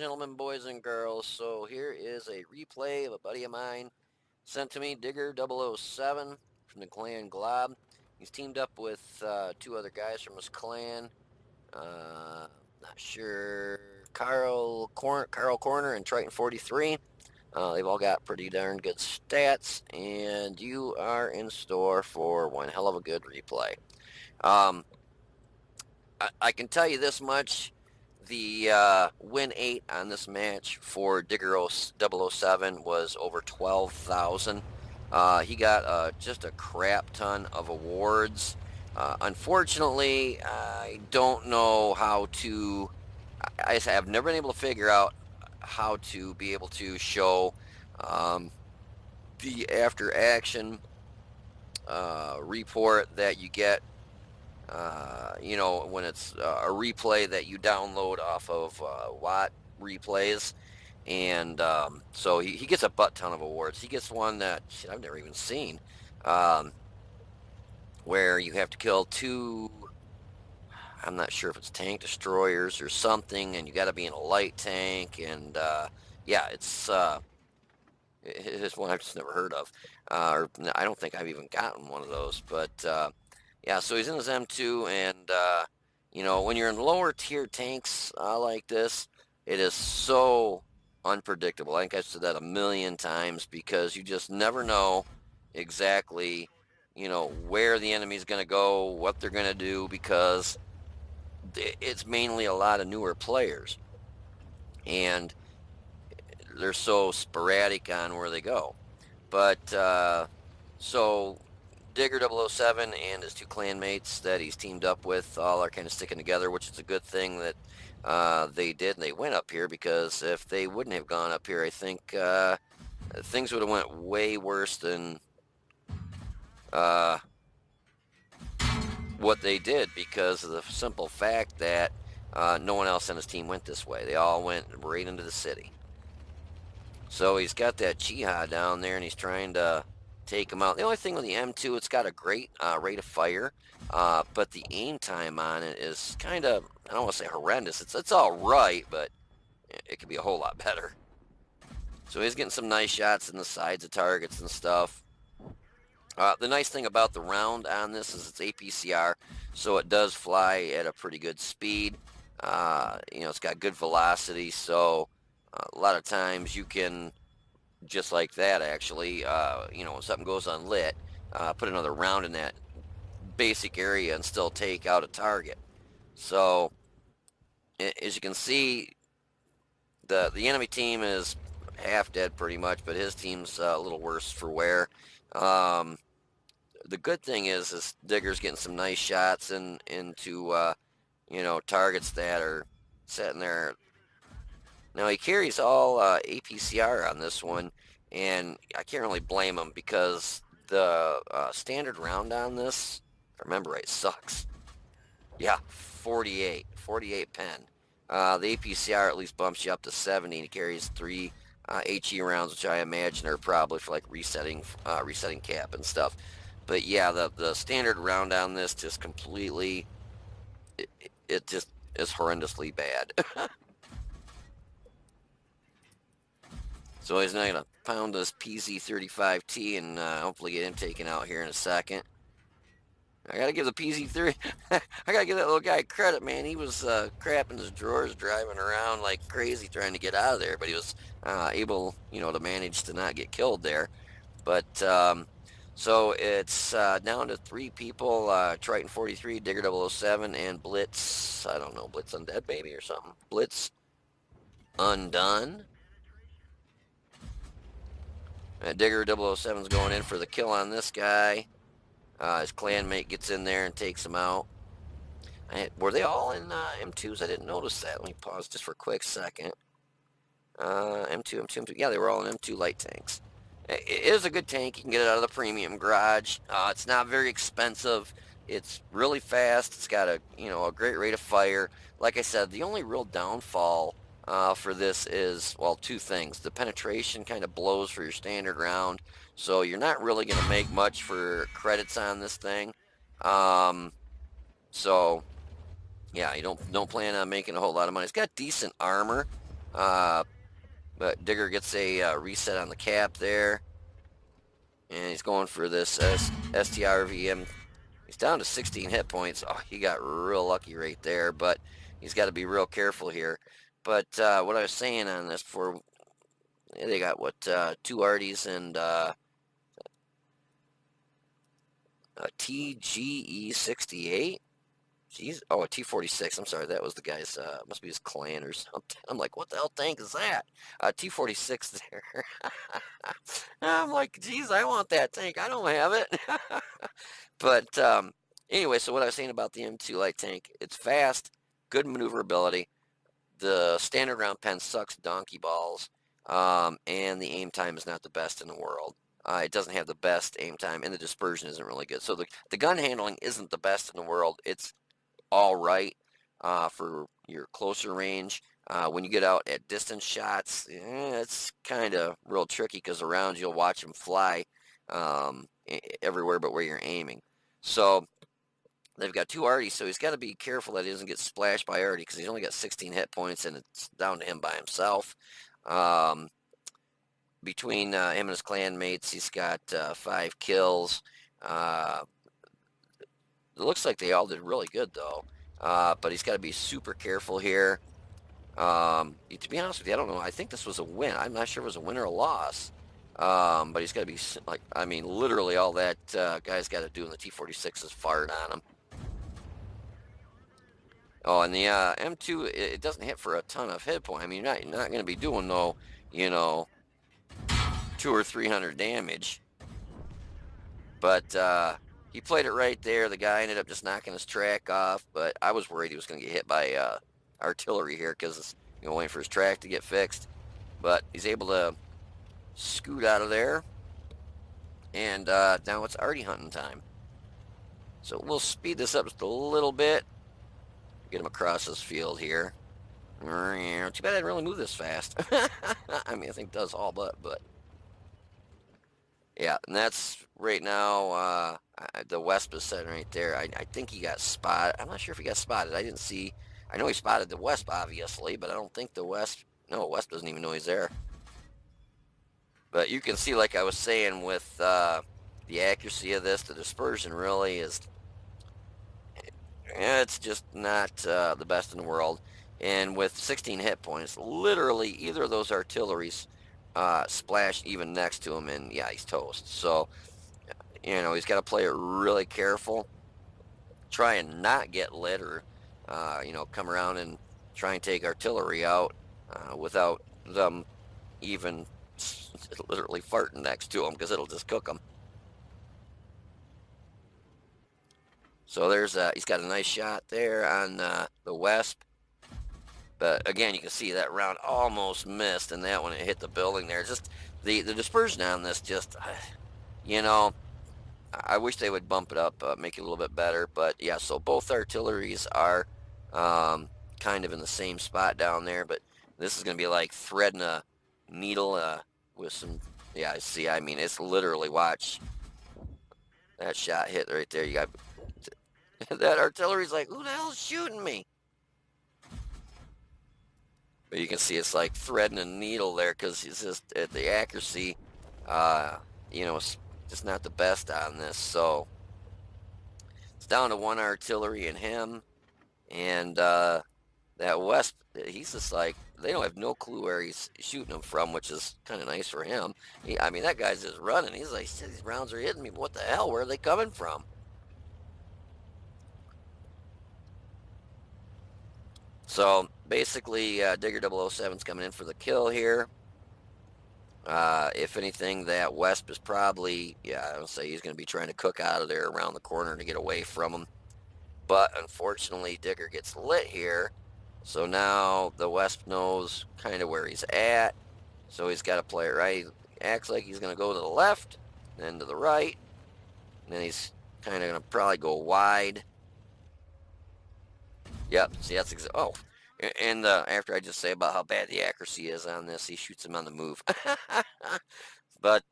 gentlemen, boys and girls. So here is a replay of a buddy of mine sent to me, Digger007 from the clan Glob. He's teamed up with two other guys from his clan. Not sure. Carl Corner and Triton 43. They've all got pretty darn good stats, and you are in store for one hell of a good replay. I can tell you this much. The win 8 on this match for Digger007 was over 12,000. He got just a crap ton of awards. Unfortunately, I don't know how to. I've never been able to figure out how to be able to show the after action report that you get when it's a replay that you download off of Watt replays. And so he gets a butt ton of awards. He gets one that I've never even seen, where you have to kill two, I'm not sure if it's tank destroyers or something, and you got to be in a light tank. And yeah, it's one I've just never heard of. Or I don't think I've even gotten one of those. But yeah, so he's in his M2, and when you're in lower tier tanks like this, it is so unpredictable. I think I've said that a million times, because you just never know exactly, where the enemy's going to go, what they're going to do, because it's mainly a lot of newer players, and they're so sporadic on where they go. But so Digger007 and his two clanmates that he's teamed up with all are kind of sticking together, which is a good thing that they did, and they went up here, because if they wouldn't have gone up here, I think things would have went way worse than what they did, because of the simple fact that no one else on his team went this way. They all went right into the city. So he's got that Chiha down there, and he's trying to take him out. The only thing with the M2, it's got a great rate of fire, but the aim time on it is kind of, I don't want to say horrendous. It's all right, but it could be a whole lot better. So he's getting some nice shots in the sides of targets and stuff. The nice thing about the round on this is it's APCR, so it does fly at a pretty good speed. It's got good velocity, so a lot of times you can, just like that actually, when something goes unlit, put another round in that basic area and still take out a target. So as you can see, the enemy team is half dead pretty much, but his team's a little worse for wear. The good thing is Digger's getting some nice shots into targets that are sitting there. Now he carries all APCR on this one, and I can't really blame him, because the standard round on this, if I remember right, sucks. Yeah, 48 pen. The APCR at least bumps you up to 70, and he carries 3 HE rounds, which I imagine are probably for like resetting cap and stuff. But yeah, the standard round on this just completely, it just is horrendously bad. So he's now going to pound this PZ35T and hopefully get him taken out here in a second. I got to give the PZ3, I got to give that little guy credit, man. He was crapping his drawers, driving around like crazy trying to get out of there, but he was able, to manage to not get killed there. But so it's down to 3 people, Triton 43, Digger007, and Blitz, I don't know, Blitz Undead maybe or something. Blitz Undone. Digger007's going in for the kill on this guy. His clanmate gets in there and takes him out. Were they all in M2s? I didn't notice that. Let me pause just for a quick second. M2. Yeah, they were all in M2 light tanks. It is a good tank. You can get it out of the premium garage. It's not very expensive. It's really fast. It's got a great rate of fire. Like I said, the only real downfall for this is, well, 2 things. The penetration kind of blows for your standard round, so you're not really going to make much for credits on this thing. So yeah, you don't plan on making a whole lot of money. It's got decent armor. Uh, but Digger gets a reset on the cap there, and he's going for this STRVM. He's down to 16 hit points. Oh, he got real lucky right there, but he's got to be real careful here. But what I was saying on this before, they got what, two Arties and a TGE68. Jeez, oh, a T46. I'm sorry, that was the guy's. Must be his clan or something. I'm like, what the hell tank is that? T46 there. I'm like, geez, I want that tank. I don't have it. But anyway, so what I was saying about the M2 light tank, it's fast, good maneuverability. The standard round pen sucks donkey balls, and the aim time is not the best in the world. It doesn't have the best aim time, and the dispersion isn't really good. So the gun handling isn't the best in the world. It's all right for your closer range. When you get out at distance shots, it's kind of real tricky because around you'll watch them fly everywhere but where you're aiming. So they've got two Artie, so he's got to be careful that he doesn't get splashed by Artie because he's only got 16 hit points and it's down to him by himself. Between him and his clan mates, he's got 5 kills. It looks like they all did really good though, but he's got to be super careful here. To be honest with you, I don't know. I think this was a win. I'm not sure if it was a win or a loss. But he's got to be like, I mean, literally all that guy's got to do in the T46 is fart on him. Oh, and the M2, it doesn't hit for a ton of hit point. I mean, you're not going to be doing no, 200 or 300 damage. But he played it right there. The guy ended up just knocking his track off. But I was worried he was going to get hit by artillery here because waiting for his track to get fixed. But he's able to scoot out of there. And now it's Artie hunting time. So we'll speed this up just a little bit. Get him across this field here. Too bad I didn't really move this fast. I mean, I think it does all but. Yeah, and that's right now, the Wesp is sitting right there. I think he got spotted. I'm not sure if he got spotted. I didn't see. I know he spotted the Wesp, obviously, but I don't think the Wesp. No, Wesp doesn't even know he's there. But you can see, like I was saying, with the accuracy of this, the dispersion really is. It's just not the best in the world. And with 16 hit points, literally either of those artilleries splash even next to him, and yeah, he's toast. So, he's got to play it really careful. Try and not get lit or, come around and try and take artillery out without them even literally farting next to him because it'll just cook them. So he's got a nice shot there on the Wesp. But again, you can see that round almost missed, and that one it hit the building there. Just the dispersion on this, just I wish they would bump it up, make it a little bit better. But yeah, so both artilleries are kind of in the same spot down there. But this is going to be like threading a needle with some. Yeah, see, I mean, it's literally, watch that shot hit right there. You got that artillery's like, who the hell's shooting me? But you can see it's like threading a needle there because it's just the accuracy, it's just not the best on this. So it's down to one artillery and him, and that Wesp, he's just like, they don't have no clue where he's shooting them from, which is kind of nice for him. I mean, that guy's just running. He's like, these rounds are hitting me. What the hell? Where are they coming from? So basically, Digger007's coming in for the kill here. If anything, that Wesp is probably, I would say he's going to be trying to cook out of there around the corner to get away from him. But unfortunately, Digger gets lit here. So now the Wesp knows kind of where he's at. So he's got to play it right. He acts like he's going to go to the left, then to the right. And then he's kind of going to probably go wide. Yep, see, that's exactly. Oh, and after I just say about how bad the accuracy is on this, he shoots him on the move. But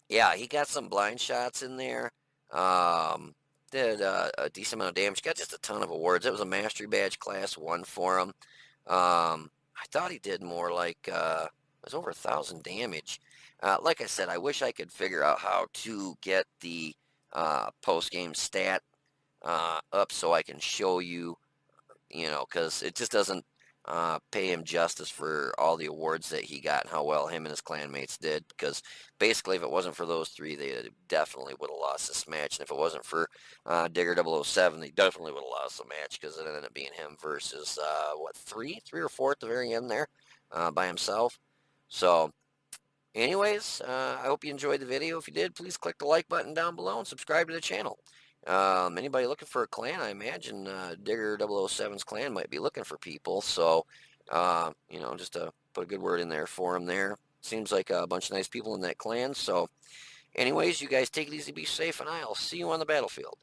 yeah, he got some blind shots in there. Did a decent amount of damage. Got just a ton of awards. It was a Mastery Badge Class 1 for him. I thought he did more like it was over 1,000 damage. Like I said, I wish I could figure out how to get the post game stat up so I can show you, because it just doesn't pay him justice for all the awards that he got and how well him and his clanmates did. Because basically, if it wasn't for those three, they definitely would have lost this match. And if it wasn't for Digger007, they definitely would have lost the match because it ended up being him versus, what, three or four at the very end there by himself. So, anyways, I hope you enjoyed the video. If you did, please click the like button down below and subscribe to the channel. Anybody looking for a clan? I imagine Digger007's clan might be looking for people. So, just to put a good word in there for him there. Seems like a bunch of nice people in that clan. So, anyways, you guys take it easy, be safe, and I'll see you on the battlefield.